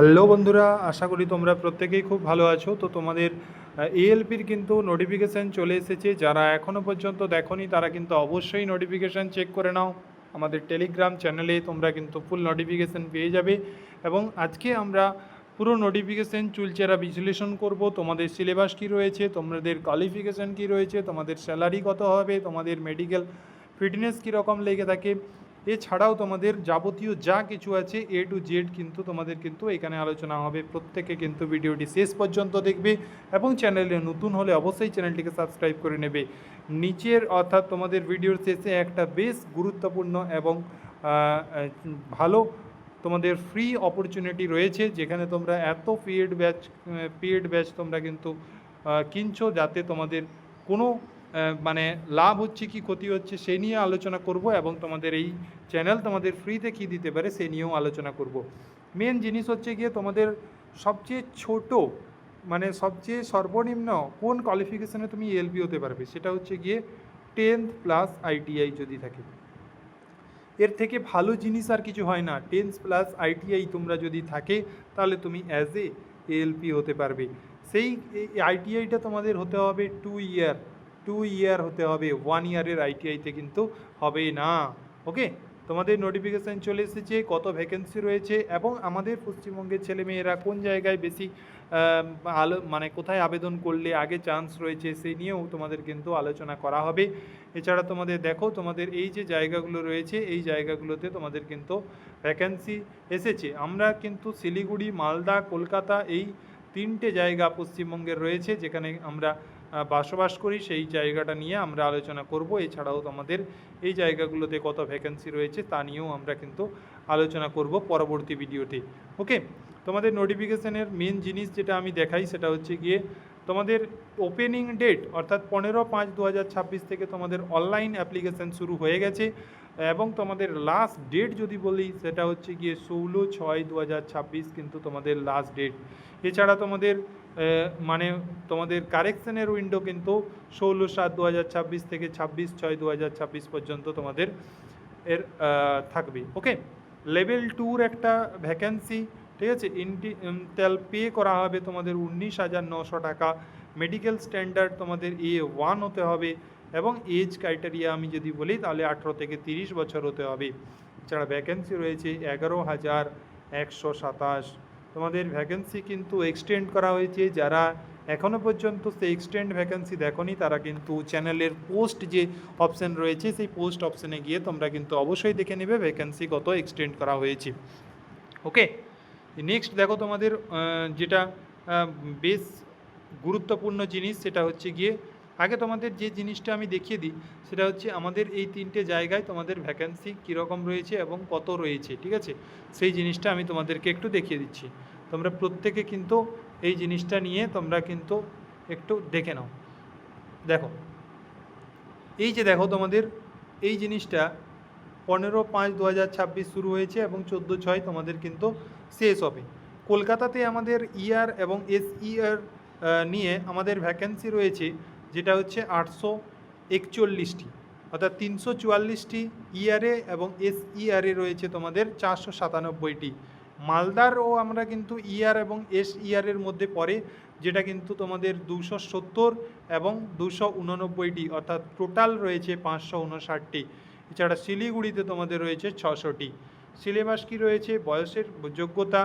Hello বন্ধুরা, আশা করি তোমরা প্রত্যেকেই খুব ভালো আছো। তো তোমাদের এএলপির কিন্তু নোটিফিকেশান চলে এসেছে। যারা এখনও পর্যন্ত দেখোনি তারা কিন্তু অবশ্যই নোটিফিকেশান চেক করে নাও। আমাদের টেলিগ্রাম চ্যানেলে তোমরা কিন্তু ফুল নোটিফিকেশান পেয়ে যাবে। এবং আজকে আমরা পুরো নোটিফিকেশান চুলচেরা বিশ্লেষণ করব। তোমাদের সিলেবাস কী রয়েছে, তোমাদের কোয়ালিফিকেশান কী রয়েছে, তোমাদের স্যালারি কত হবে, তোমাদের মেডিকেল ফিটনেস কীরকম লেগে থাকে, এছাড়াও তোমাদের যাবতীয় যা কিছু আছে A to Z কিন্তু তোমাদের কিন্তু এখানে আলোচনা হবে। প্রত্যেকে কিন্তু ভিডিওটি শেষ পর্যন্ত দেখবে এবং চ্যানেলে নতুন হলে অবশ্যই চ্যানেলটিকে সাবস্ক্রাইব করে নেবে। নিচের অর্থাৎ তোমাদের ভিডিওর শেষে একটা বেশ গুরুত্বপূর্ণ এবং ভালো তোমাদের ফ্রি অপরচুনিটি রয়েছে, যেখানে তোমরা এত পেইড ব্যাচ তোমরা কিন্তু কিনছো, যাতে তোমাদের কোনো মানে লাভ হচ্ছে কি ক্ষতি হচ্ছে সেই নিয়ে আলোচনা করব এবং তোমাদের এই চ্যানেল তোমাদের ফ্রিতে কী দিতে পারে সেই নিয়েও আলোচনা করব। মেন জিনিস হচ্ছে গিয়ে তোমাদের সবচেয়ে ছোট মানে সবচেয়ে সর্বনিম্ন কোন কোয়ালিফিকেশানে তুমি এলপি হতে পারবে, সেটা হচ্ছে গিয়ে 10th প্লাস আইটিআই যদি থাকে। এর থেকে ভালো জিনিস আর কিছু হয় না। 10th প্লাস আইটিআই তোমরা যদি থাকে তাহলে তুমি অ্যাজ এ এএলপি হতে পারবে। সেই আইটিআইটা তোমাদের হতে হবে 2 ইয়ার হতে হবে, 1 ইয়ারের আইটিআইতে কিন্তু হবে না। ওকে, তোমাদের নোটিফিকেশান চলে এসেছে, কত ভ্যাকেন্সি রয়েছে এবং আমাদের পশ্চিমবঙ্গের ছেলেমেয়েরা কোন জায়গায় বেশি মানে কোথায় আবেদন করলে আগে চান্স রয়েছে সেই নিয়েও তোমাদের কিন্তু আলোচনা করা হবে। এছাড়া তোমাদের দেখো, তোমাদের এই যে জায়গাগুলো রয়েছে এই জায়গাগুলোতে তোমাদের কিন্তু ভ্যাকেন্সি এসেছে। আমরা কিন্তু শিলিগুড়ি, মালদা, কলকাতা এই 3টে জায়গা পশ্চিমবঙ্গের রয়েছে যেখানে আমরা বসবাস করি, সেই জায়গাটা নিয়ে আমরা আলোচনা করব। এছাড়াও তোমাদের এই জায়গাগুলোতে কত ভ্যাকেন্সি রয়েছে তা নিয়েও আমরা কিন্তু আলোচনা করব পরবর্তী ভিডিওতে। ওকে, তোমাদের নোটিফিকেশানের মেন জিনিস যেটা আমি দেখাই সেটা হচ্ছে গিয়ে তোমাদের ওপেনিং ডেট অর্থাৎ 15/5/2026 থেকে তোমাদের অনলাইন অ্যাপ্লিকেশান শুরু হয়ে গেছে এবং তোমাদের লাস্ট ডেট যদি বলি সেটা হচ্ছে গিয়ে 16/6/2026 কিন্তু তোমাদের লাস্ট ডেট। এছাড়া তোমাদের মানে তোমাদের কারেকশনের উইন্ডো কিন্তু 16/7/2026 থেকে 26/6/2026 পর্যন্ত তোমাদের এর থাকবে। ওকে, লেভেল 2-র একটা ভ্যাকেন্সি, ঠিক আছে, তেল পে করা হবে তোমাদের 19,900 টাকা। মেডিকেল স্ট্যান্ডার্ড তোমাদের A1 হতে হবে এবং এজ ক্রাইটেরিয়া আমি যদি বলি তাহলে 18 থেকে 30 বছর হতে হবে। এছাড়া ভ্যাকেন্সি রয়েছে 11,127। তোমাদের ভ্যাকেন্সি কিন্তু এক্সটেন্ড করা হয়েছে। যারা এখনও পর্যন্ত সেই এক্সটেন্ড ভ্যাকেন্সি দেখোনি তারা কিন্তু চ্যানেলের পোস্ট যে অপশান রয়েছে সেই পোস্ট অপশানে গিয়ে তোমরা কিন্তু অবশ্যই দেখে নেবে ভ্যাকেন্সি কত এক্সটেন্ড করা হয়েছে। ওকে, নেক্সট দেখো তোমাদের যেটা বেশ গুরুত্বপূর্ণ জিনিস সেটা হচ্ছে গিয়ে আগে তোমাদের যে জিনিসটা আমি দেখিয়ে দিই সেটা হচ্ছে আমাদের এই 3টে জায়গায় তোমাদের ভ্যাকেন্সি কীরকম রয়েছে এবং কত রয়েছে, ঠিক আছে, সেই জিনিসটা আমি তোমাদেরকে একটু দেখিয়ে দিচ্ছি। তোমরা প্রত্যেকে কিন্তু এই জিনিসটা নিয়ে তোমরা কিন্তু একটু দেখে নাও। দেখো, এই যে দেখো তোমাদের এই জিনিসটা 15/5/2026 শুরু হয়েছে এবং 14/6 তোমাদের কিন্তু শেষ হবে। কলকাতাতে আমাদের ইয়ার এবং SER নিয়ে আমাদের ভ্যাকেন্সি রয়েছে যেটা হচ্ছে 841টি, অর্থাৎ 344টি ইয়ারে এবং SER রয়েছে তোমাদের 497টি। মালদারও আমরা কিন্তু ইয়ার এবং SER মধ্যে পড়ে, যেটা কিন্তু তোমাদের 270 এবং 289টি, অর্থাৎ টোটাল রয়েছে 559টি। এছাড়া শিলিগুড়িতে তোমাদের রয়েছে 600টি। সিলেবাস কী রয়েছে, বয়সের যোগ্যতা,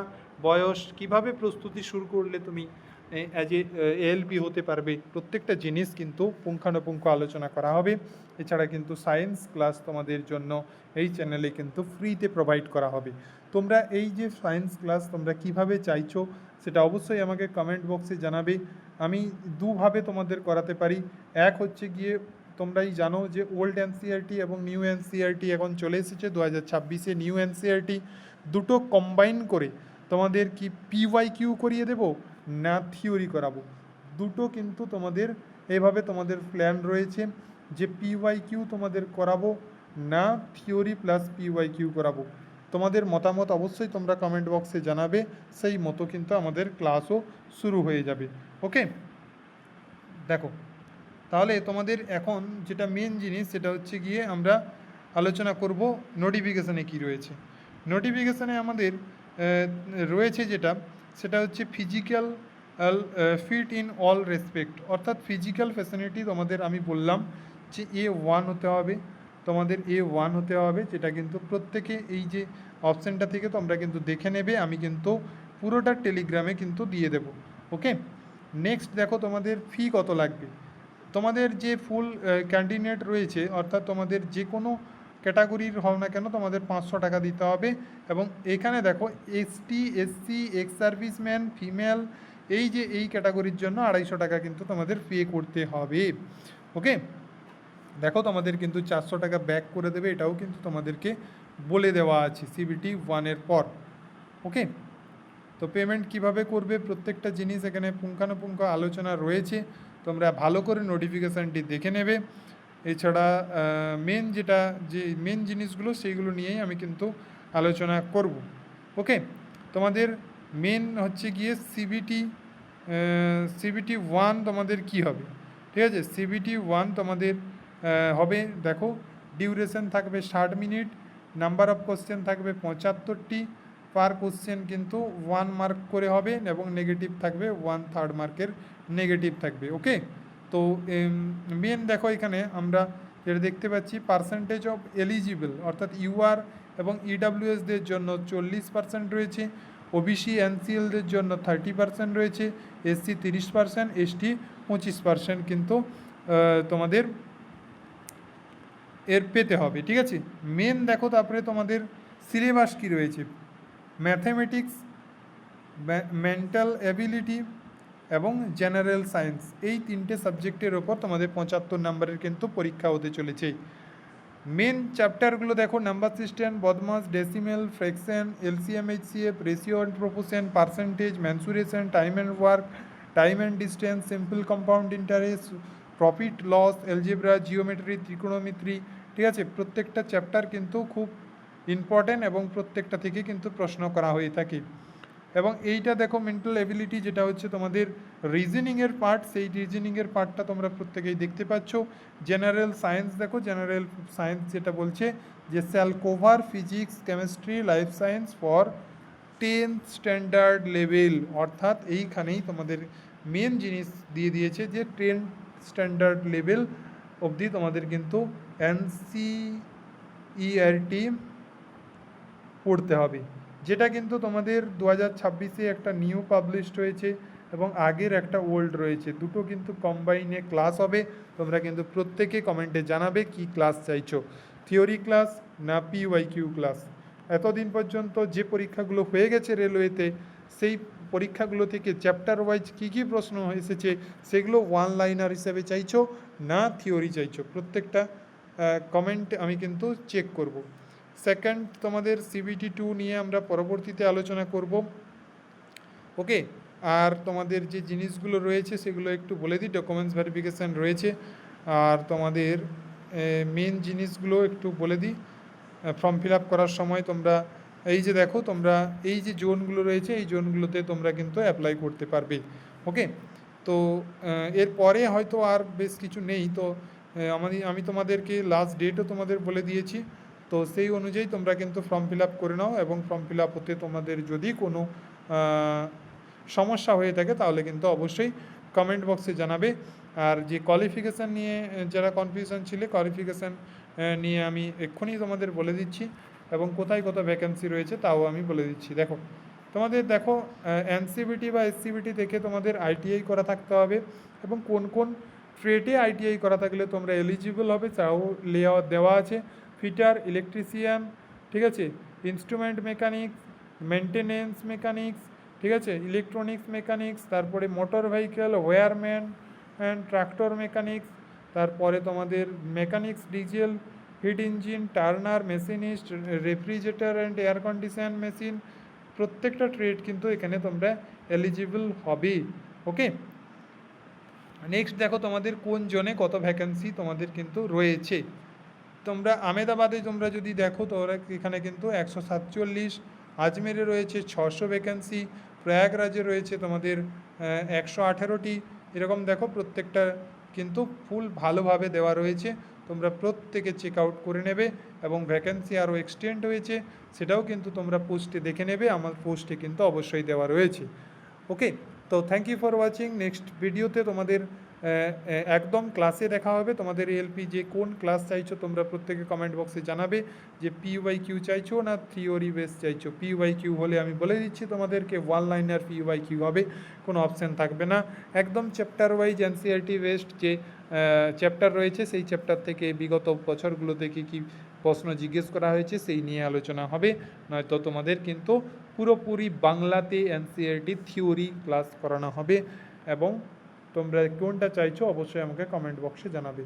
বয়স, কিভাবে প্রস্তুতি শুরু করলে তুমি অ্যাজ এ এএলপি হতে পারবে, প্রত্যেকটা জিনিস কিন্তু পুঙ্খানুপুঙ্খ আলোচনা করা হবে। এছাড়া কিন্তু সায়েন্স ক্লাস তোমাদের জন্য এই চ্যানেলে কিন্তু ফ্রিতে প্রোভাইড করা হবে। তোমরা এই যে সায়েন্স ক্লাস তোমরা কিভাবে চাইছো সেটা অবশ্যই আমাকে কমেন্ট বক্সে জানাবে। আমি দুভাবে তোমাদের করাতে পারি। এক হচ্ছে গিয়ে তোমরাই জানো যে ওল্ড এনসিইআরটি এবং নিউ এনসিইআরটি এখন চলে এসেছে 2026-এ। নিউ এনসিইআরটি দুটো কম্বাইন করে তোমাদের কি PYQ করিয়ে দেব না থিওরি করাবো, দুটো কিন্তু তোমাদের এভাবে তোমাদের প্ল্যান রয়েছে যে PYQ তোমাদের করাবো না থিওরি প্লাস PYQ করাবো। তোমাদের মতামত অবশ্যই তোমরা কমেন্ট বক্সে জানাবে, সেই মতো কিন্তু আমাদের ক্লাসও শুরু হয়ে যাবে। ওকে, দেখো তাহলে তোমাদের এখন যেটা মেন জিনিস সেটা হচ্ছে গিয়ে আমরা আলোচনা করব নোটিফিকেশানে কি রয়েছে। নোটিফিকেশানে আমাদের রয়েছে যেটা, সেটা হচ্ছে physical fit in all respect, অর্থাৎ ফিজিক্যাল ফ্যাসিলিটি তোমাদের আমি বললাম যে A1 হতে হবে, তোমাদের A1 হতে হবে, যেটা কিন্তু প্রত্যেকে এই যে অপশানটা থেকে তোমরা কিন্তু দেখে নেবে, আমি কিন্তু পুরোটা টেলিগ্রামে কিন্তু দিয়ে দেবো। ওকে, নেক্সট দেখো তোমাদের ফি কত লাগবে। তোমাদের যে ফুল ক্যান্ডিডেট রয়েছে, অর্থাৎ তোমাদের যে কোনো ক্যাটাগরির হও না কেন, তোমাদের 500 টাকা দিতে হবে। এবং এখানে দেখো ST SC ex serviceman female, এই যে এই ক্যাটাগরির জন্য 250 টাকা কিন্তু তোমাদের পে করতে হবে। ওকে, দেখো তোমাদের কিন্তু 400 টাকা ব্যাক করে দেবে, এটাও কিন্তু তোমাদেরকে বলে দেওয়া আছে CBT 1-এর পর। ওকে, তো পেমেন্ট কিভাবে করবে প্রত্যেকটা জিনিস এখানে পুঙ্খানুপুঙ্খ আলোচনা রয়েছে, তোমরা ভালো করে নোটিফিকেশানটি দেখে নেবে। এছাড়া মেন জিনিসগুলো সেইগুলো নিয়েই আমি কিন্তু আলোচনা করব। ওকে, তোমাদের মেন হচ্ছে গিয়ে CBT 1 তোমাদের কি হবে, ঠিক আছে। CBT 1 তোমাদের হবে, দেখো ডিউরেশন থাকবে 60 মিনিট, নাম্বার অফ কোশ্চেন থাকবে 75টি, পার কোশ্চেন কিন্তু 1 মার্ক করে হবে, এবং নেগেটিভ থাকবে 1/3 মার্কের নেগেটিভ থাকবে। ওকে, তো মেন দেখো এখানে আমরা যেটা দেখতে পাচ্ছি, পার্সেন্টেজ অফ এলিজিবল, অর্থাৎ UR এবং EWSদের জন্য 40% রয়েছে, OBC NCLদের জন্য 30% রয়েছে, SC 30%, ST 25% কিন্তু তোমাদের এর পেতে হবে, ঠিক আছে। মেন দেখো তারপরে তোমাদের সিলেবাস কী রয়েছে, ম্যাথামেটিক্স, মেন্টাল অ্যাবিলিটি এবং জেনারেল সায়েন্স, এই 3টে সাবজেক্টের ওপর তোমাদের 75 নম্বরের কিন্তু পরীক্ষা হতে চলেছে। মেন চ্যাপ্টারগুলো দেখো, নাম্বার সিস্টেম, বদমাস, decimal, fraction, LCM HCF, ratio and proportion, percentage, mensuration, time and work, time and distance, simple compound interest, profit loss, algebra, geometry, ত্রিকোণমিত্রি, ঠিক আছে। প্রত্যেকটা চ্যাপ্টার কিন্তু খুব ইম্পর্ট্যান্ট এবং প্রত্যেকটা থেকে কিন্তু প্রশ্ন করা হয়ে থাকে। এবং এইটা দেখো মেন্টাল এবিলিটি, যেটা হচ্ছে তোমাদের রিজনিংয়ের পার্ট, সেই রিজনিংয়ের পার্টটা তোমরা প্রত্যেকেই দেখতে পাচ্ছ। জেনারেল সায়েন্স দেখো, জেনারেল সায়েন্স যেটা বলছে যে shall cover physics, chemistry, life science for 10th standard level, অর্থাৎ এইখানেই তোমাদের মেন জিনিস দিয়ে দিয়েছে যে 10th স্ট্যান্ডার্ড লেভেল অবধি তোমাদের কিন্তু NCERT পড়তে হবে, যেটা কিন্তু তোমাদের 2026-এ একটা নিউ পাবলিশড হয়েছে এবং আগের একটা ওল্ড রয়েছে, দুটো কিন্তু কম্বাইনে ক্লাস হবে। তোমরা কিন্তু প্রত্যেকে কমেন্টে জানাবে কি ক্লাস চাইছো, থিওরি ক্লাস না PYQ ক্লাস। এতদিন পর্যন্ত যে পরীক্ষাগুলো হয়ে গেছে রেলওয়েতে, সেই পরীক্ষাগুলো থেকে চ্যাপ্টার ওয়াইজ কী কী প্রশ্ন এসেছে সেগুলো 1 লাইনার হিসেবে চাইছো না থিওরি চাইছো, প্রত্যেকটা কমেন্ট আমি কিন্তু চেক করব। সেকেন্ড, তোমাদের CBT 2 নিয়ে আমরা পরবর্তীতে আলোচনা করব। ওকে, আর তোমাদের যে জিনিসগুলো রয়েছে সেগুলো একটু বলে দিই। ডকুমেন্টস ভেরিফিকেশান রয়েছে, আর তোমাদের মেন জিনিসগুলো একটু বলে দিই। ফর্ম ফিল আপ করার সময় তোমরা এই যে দেখো, তোমরা এই যে জোনগুলো রয়েছে এই জোনগুলোতে তোমরা কিন্তু অ্যাপ্লাই করতে পারবে। ওকে, তো এরপরে হয়তো আর বেশ কিছু নেই, তো আমি তোমাদেরকে লাস্ট ডেটও তোমাদের বলে দিয়েছি, তো সেই অনুযায়ী তোমরা কিন্তু ফর্ম ফিল আপ করে নাও। এবং ফর্ম ফিল আপ হতে তোমাদের যদি কোনো সমস্যা হয়ে থাকে তাহলে কিন্তু অবশ্যই কমেন্ট বক্সে জানাবে। আর যে কোয়ালিফিকেশান নিয়ে যারা কনফিউশন ছিল, কোয়ালিফিকেশান নিয়ে আমি এক্ষুনি তোমাদের বলে দিচ্ছি, এবং কোথায় কত ভ্যাকেন্সি রয়েছে তাও আমি বলে দিচ্ছি। দেখো তোমাদের দেখো NCBT বা SCBT থেকে তোমাদের ITI করা থাকতে হবে, এবং কোন কোন ট্রেডে ITI করা থাকলে তোমরা এলিজিবল হবে তাও দেওয়া আছে। ফিটার, ইলেকট্রিশিয়ান, ঠিক আছে, ইনস্ট্রুমেন্ট মেকানিক্স, মেনটেনেন্স মেকানিক্স, ঠিক আছে, ইলেকট্রনিক্স মেকানিক্স, তারপরে motor vehicle, wireman and tractor mechanics, তারপরে তোমাদের mechanics, diesel, hit engine, Turner, machinist, refrigerator and air condition machine, প্রত্যেকটা ট্রেড কিন্তু এখানে তোমরা এলিজিবল হবে। ওকে, নেক্সট দেখো তোমাদের কোন জোনে কত ভ্যাকেন্সি তোমাদের কিন্তু রয়েছে। তোমরা আমেদাবাদে তোমরা যদি দেখো তো ওরা এখানে কিন্তু 147, আজমেরে রয়েছে 600 ভ্যাকেন্সি, প্রয়াগরাজে রয়েছে তোমাদের 118টি, এরকম দেখো প্রত্যেকটা কিন্তু ফুল ভালোভাবে দেওয়া রয়েছে। তোমরা প্রত্যেকে চেক আউট করে নেবে এবং ভ্যাকেন্সি আরও এক্সটেন্ড হয়েছে সেটাও কিন্তু তোমরা পোস্টে দেখে নেবে, আমার পোস্টে কিন্তু অবশ্যই দেওয়া রয়েছে। ওকে, তো thank you for watching. Next ভিডিওতে তোমাদের একদম ক্লাসে দেখা হবে। তোমাদের এএলপি যে কোন ক্লাস চাইছো তোমরা প্রত্যেকে কমেন্ট বক্সে জানাবে যে PYQ চাইছো না থিওরি বেস চাইছো। PYQ হলে আমি বলে দিচ্ছি তোমাদেরকে 1 লাইনার PYQ হবে, কোনো অপশান থাকবে না। একদম চ্যাপ্টার ওয়াইজ এনসিইআরটি বেসড যে চ্যাপ্টার রয়েছে সেই চ্যাপ্টার থেকে বিগত বছরগুলোতে কী প্রশ্ন জিজ্ঞেস করা হয়েছে সেই নিয়ে আলোচনা হবে, নয়তো তোমাদের কিন্তু পুরোপুরি বাংলাতে এনসিইআরটি থিওরি ক্লাস করানো হবে। এবং তোমরা কোনটা চাইছো অবশ্যই আমাকে কমেন্ট বক্সে জানাবে।